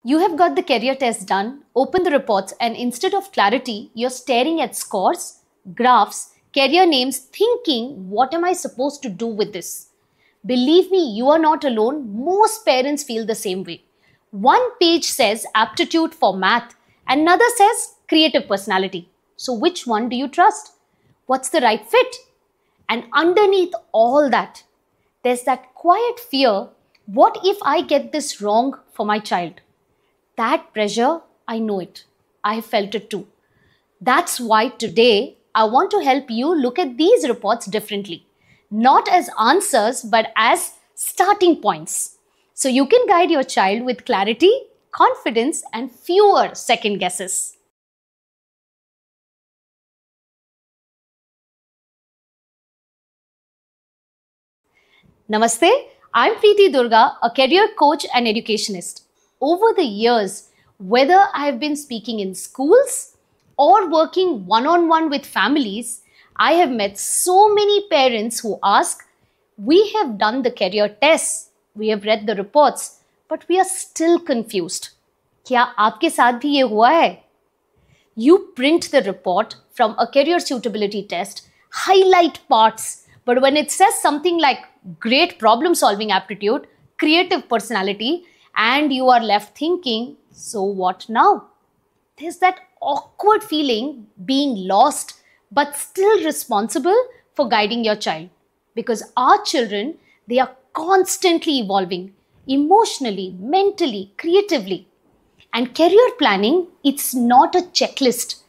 You have got the career test done, open the reports, and instead of clarity, you're staring at scores, graphs, career names, thinking, what am I supposed to do with this? Believe me, you are not alone. Most parents feel the same way. One page says aptitude for math, another says creative personality. So, which one do you trust? What's the right fit? And underneath all that, there's that quiet fear, what if I get this wrong for my child? That pressure, I know it. I have felt it too. That's why today I want to help you look at these reports differently. Not as answers, but as starting points. So you can guide your child with clarity, confidence, and fewer second guesses. Namaste, I'm Preeti Durga, a career coach and educationist. Over the years, whether I have been speaking in schools or working one-on-one with families, I have met so many parents who ask, we have done the career tests, we have read the reports, but we are still confused. क्या आपके साथ भी ये हुआ है? You print the report from a career suitability test, highlight parts, but when it says something like great problem solving aptitude, creative personality, and you are left thinking, so what now? There's that awkward feeling being lost but still responsible for guiding your child. Because our children, they are constantly evolving emotionally, mentally, creatively. And career planning, it's not a checklist.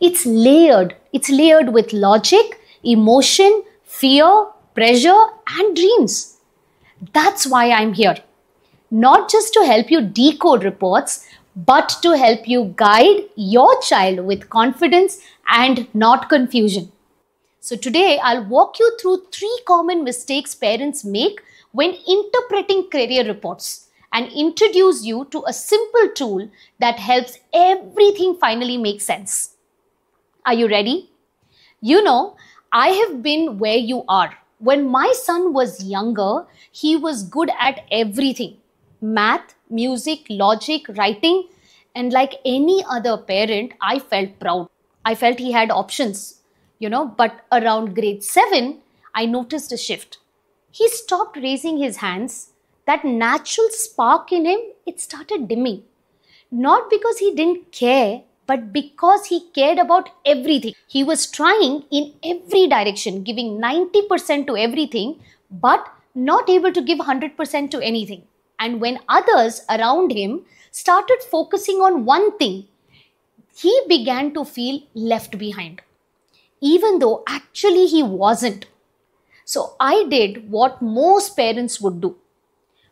It's layered. It's layered with logic, emotion, fear, pressure, and dreams. That's why I'm here. Not just to help you decode reports, but to help you guide your child with confidence and not confusion. So today, I'll walk you through 3 common mistakes parents make when interpreting career reports and introduce you to a simple tool that helps everything finally make sense. Are you ready? You know, I have been where you are. When my son was younger, he was good at everything. Math, music, logic, writing, and like any other parent, I felt proud. I felt he had options, but around grade 7, I noticed a shift. He stopped raising his hands. That natural spark in him, it started dimming. Not because he didn't care, but because he cared about everything. He was trying in every direction, giving 90% to everything, but not able to give 100% to anything. And when others around him started focusing on one thing, he began to feel left behind, even though actually he wasn't. So I did what most parents would do.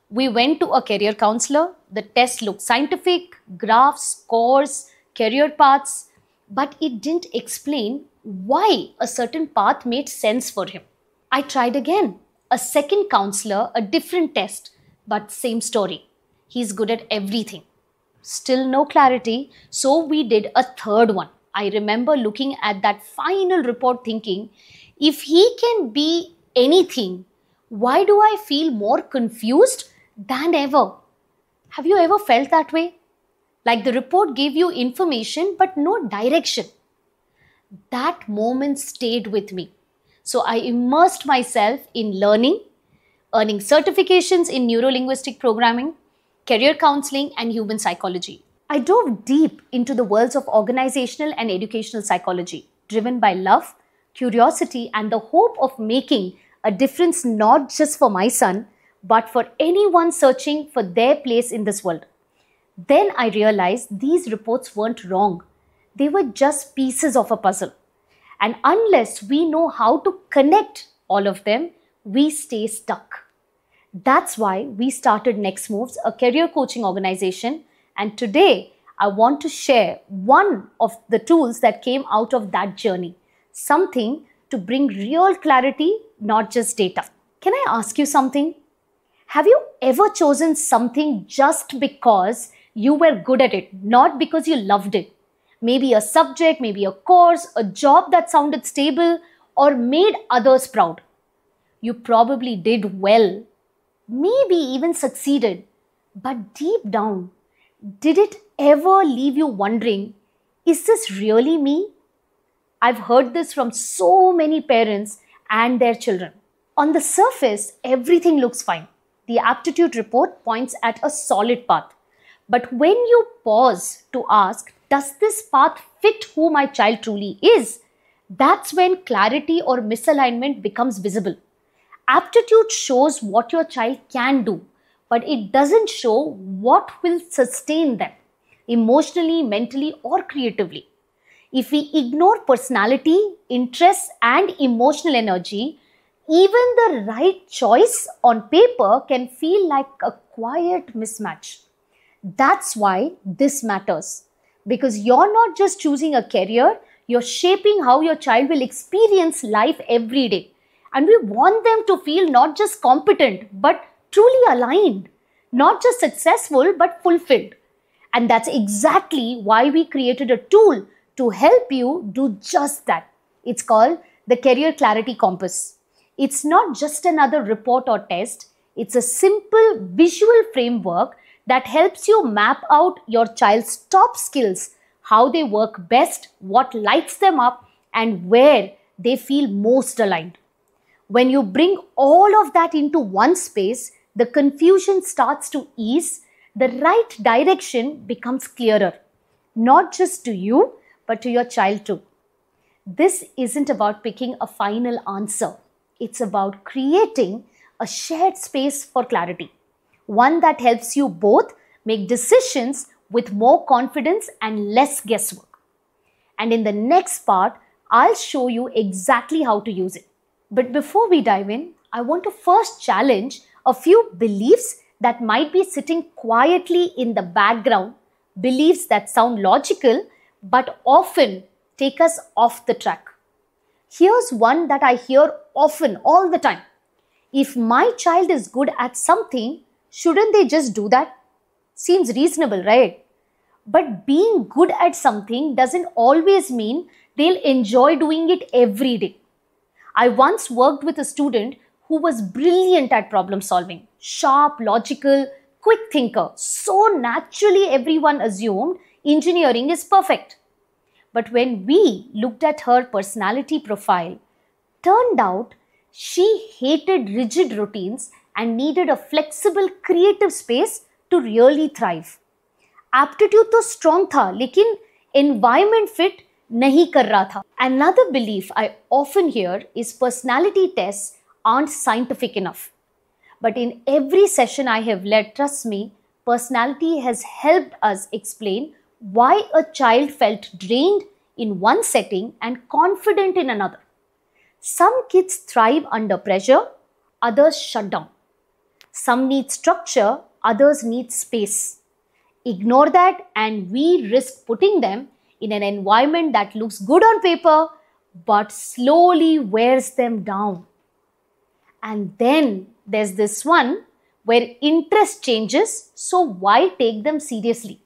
We went to a career counselor. The test looked scientific, graphs, scores, career paths, but it didn't explain why a certain path made sense for him. I tried again. A second counselor, a different test, but same story. He's good at everything. Still no clarity, so we did a third one. I remember looking at that final report thinking, if he can be anything, why do I feel more confused than ever? Have you ever felt that way? Like the report gave you information but no direction. That moment stayed with me. So I immersed myself in learning, earning certifications in neuro-linguistic programming, career counseling, and human psychology. I dove deep into the worlds of organizational and educational psychology, driven by love, curiosity, and the hope of making a difference not just for my son, but for anyone searching for their place in this world. Then I realized these reports weren't wrong. They were just pieces of a puzzle. And unless we know how to connect all of them, we stay stuck. That's why we started Next Moves, a career coaching organization. And today, I want to share one of the tools that came out of that journey. Something to bring real clarity, not just data. Can I ask you something? Have you ever chosen something just because you were good at it, not because you loved it? Maybe a subject, maybe a course, a job that sounded stable, or made others proud. You probably did well, maybe even succeeded, but deep down, Did it ever leave you wondering, is this really me? I've heard this from so many parents and their children. On the surface, everything looks fine. The aptitude report points at a solid path. But when you pause to ask, does this path fit who my child truly is? That's when clarity or misalignment becomes visible. Aptitude shows what your child can do, but it doesn't show what will sustain them emotionally, mentally, or creatively. If we ignore personality, interests, and emotional energy, even the right choice on paper can feel like a quiet mismatch. That's why this matters. Because you're not just choosing a career, you're shaping how your child will experience life every day. And we want them to feel not just competent, but truly aligned. Not just successful, but fulfilled. And that's exactly why we created a tool to help you do just that. It's called the Career Clarity Compass. It's not just another report or test. It's a simple visual framework that helps you map out your child's top skills, how they work best, what lights them up, and where they feel most aligned. When you bring all of that into one space, the confusion starts to ease, the right direction becomes clearer, not just to you, but to your child too. This isn't about picking a final answer. It's about creating a shared space for clarity, one that helps you both make decisions with more confidence and less guesswork. And in the next part, I'll show you exactly how to use it. But before we dive in, I want to first challenge a few beliefs that might be sitting quietly in the background, beliefs that sound logical but often take us off the track. Here's one that I hear often, all the time. If my child is good at something, shouldn't they just do that? Seems reasonable, right? But being good at something doesn't always mean they'll enjoy doing it every day. I once worked with a student who was brilliant at problem solving, sharp, logical, quick thinker. So naturally, everyone assumed engineering is perfect. But when we looked at her personality profile, turned out she hated rigid routines and needed a flexible, creative space to really thrive. Aptitude तो strong था, लेकिन environment fit नहीं कर रहा था. Another belief I often hear is personality tests aren't scientific enough. But in every session I have led, trust me, personality has helped us explain why a child felt drained in one setting and confident in another. Some kids thrive under pressure, others shut down. Some need structure, others need space. Ignore that and we risk putting them in an environment that looks good on paper but slowly wears them down. And then there's this one where interest changes, so why take them seriously?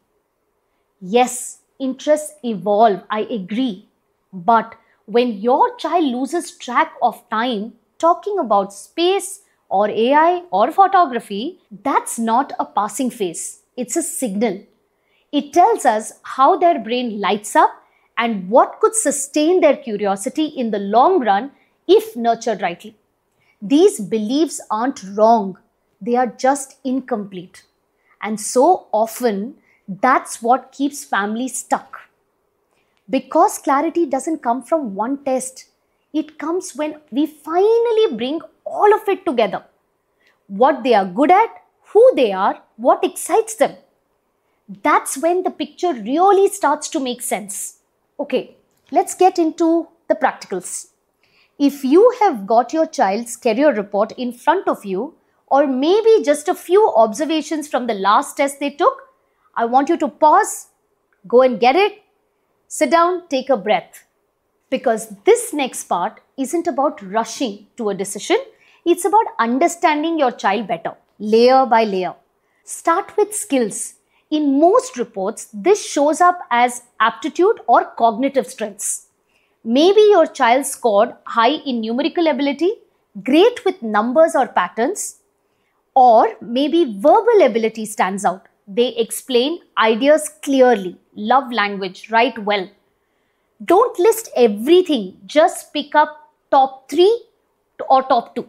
Yes, interests evolve, I agree. But when your child loses track of time talking about space or AI or photography, that's not a passing phase. It's a signal. It tells us how their brain lights up and what could sustain their curiosity in the long run if nurtured rightly. These beliefs aren't wrong, they are just incomplete. And so often, that's what keeps families stuck. Because clarity doesn't come from one test, it comes when we finally bring all of it together. What they are good at, who they are, what excites them. That's when the picture really starts to make sense. Okay, let's get into the practicals. If you have got your child's career report in front of you, or maybe just a few observations from the last test they took, I want you to pause, go and get it, sit down, take a breath. Because this next part isn't about rushing to a decision, it's about understanding your child better, layer by layer. Start with skills. In most reports, this shows up as aptitude or cognitive strengths. Maybe your child scored high in numerical ability, great with numbers or patterns, or maybe verbal ability stands out, They explain ideas clearly, love language, write well. Don't list everything, just pick up top 3 or top 2.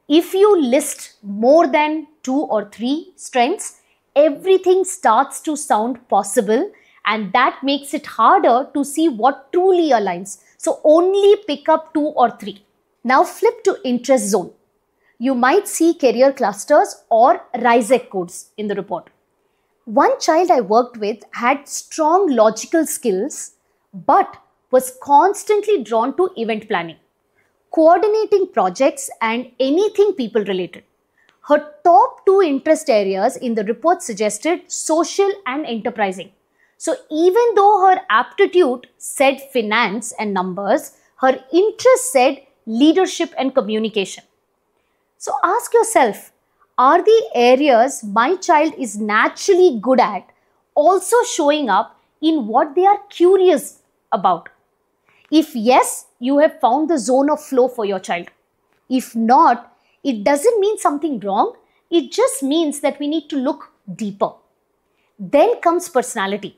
If you list more than 2 or 3 strengths, everything starts to sound possible, and that makes it harder to see what truly aligns. So only pick up 2 or 3. Now flip to interest zone. You might see career clusters or RISEC codes in the report. One child I worked with had strong logical skills but was constantly drawn to event planning, coordinating projects, and anything people related. Her top 2 interest areas in the report suggested social and enterprising. So even though her aptitude said finance and numbers, her interest said leadership and communication. So ask yourself, are the areas my child is naturally good at also showing up in what they are curious about? If yes, you have found the zone of flow for your child. If not, it doesn't mean something wrong. It just means that we need to look deeper. Then comes personality.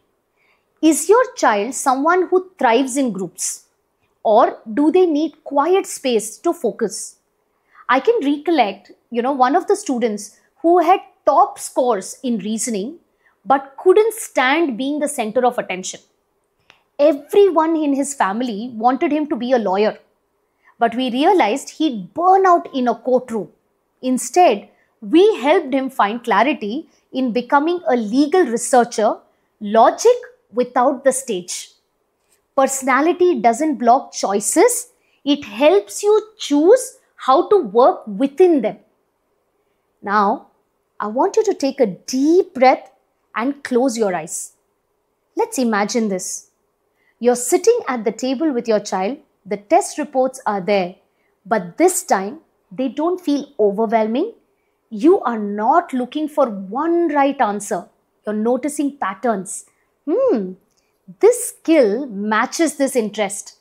Is your child someone who thrives in groups? Or do they need quiet space to focus? I can recollect, one of the students who had top scores in reasoning but couldn't stand being the center of attention. Everyone in his family wanted him to be a lawyer, but we realized he'd burn out in a courtroom. Instead, we helped him find clarity in becoming a legal researcher, logic without the stage. Personality doesn't block choices, it helps you choose how to work within them. Now, I want you to take a deep breath and close your eyes. Let's imagine this. You're sitting at the table with your child, the test reports are there, but this time they don't feel overwhelming. You are not looking for one right answer. You're noticing patterns. This skill matches this interest.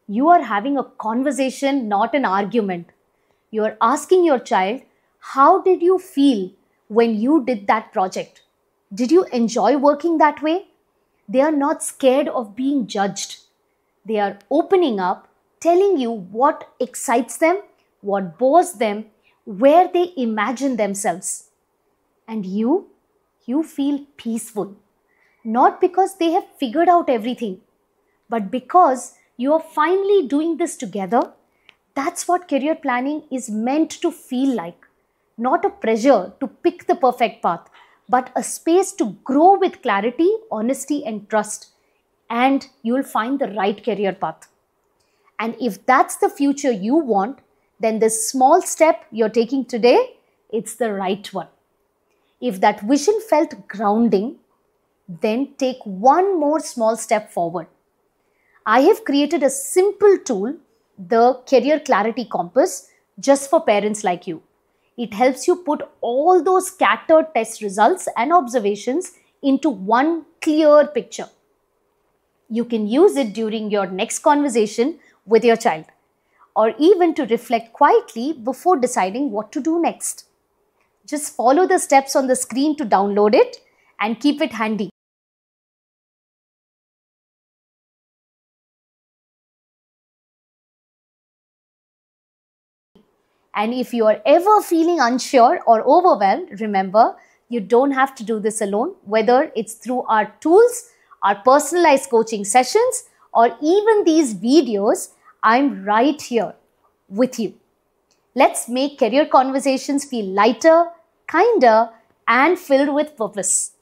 You are having a conversation, not an argument. You are asking your child, how did you feel when you did that project? Did you enjoy working that way? They are not scared of being judged. They are opening up, telling you what excites them, what bores them, where they imagine themselves. And you feel peaceful. Not because they have figured out everything, but because you are finally doing this together. That's what career planning is meant to feel like. Not a pressure to pick the perfect path, but a space to grow with clarity, honesty, and trust. And you'll find the right career path. And if that's the future you want, then this small step you're taking today, it's the right one. If that vision felt grounding, then take one more small step forward. I have created a simple tool, the Career Clarity Compass, just for parents like you. It helps you put all those scattered test results and observations into one clear picture. You can use it during your next conversation with your child, or even to reflect quietly before deciding what to do next. Just follow the steps on the screen to download it and keep it handy. And if you are ever feeling unsure or overwhelmed, remember, you don't have to do this alone, whether it's through our tools, our personalized coaching sessions, or even these videos. I'm right here with you. Let's make career conversations feel lighter, kinder, and filled with purpose.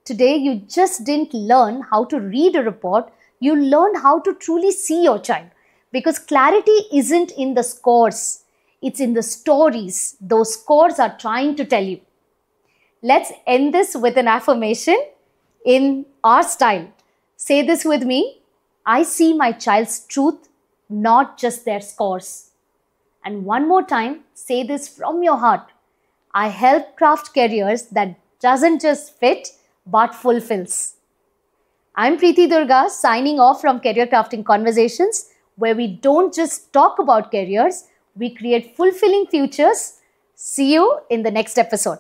Today, you just didn't learn how to read a report, you learned how to truly see your child. Because clarity isn't in the scores. It's in the stories those scores are trying to tell you. Let's end this with an affirmation in our style. Say this with me. I see my child's truth, not just their scores. And one more time, say this from your heart. I help craft careers that doesn't just fit, but fulfills. I'm Preeti Durga, signing off from Career Crafting Conversations, where we don't just talk about careers, we create fulfilling futures. See you in the next episode.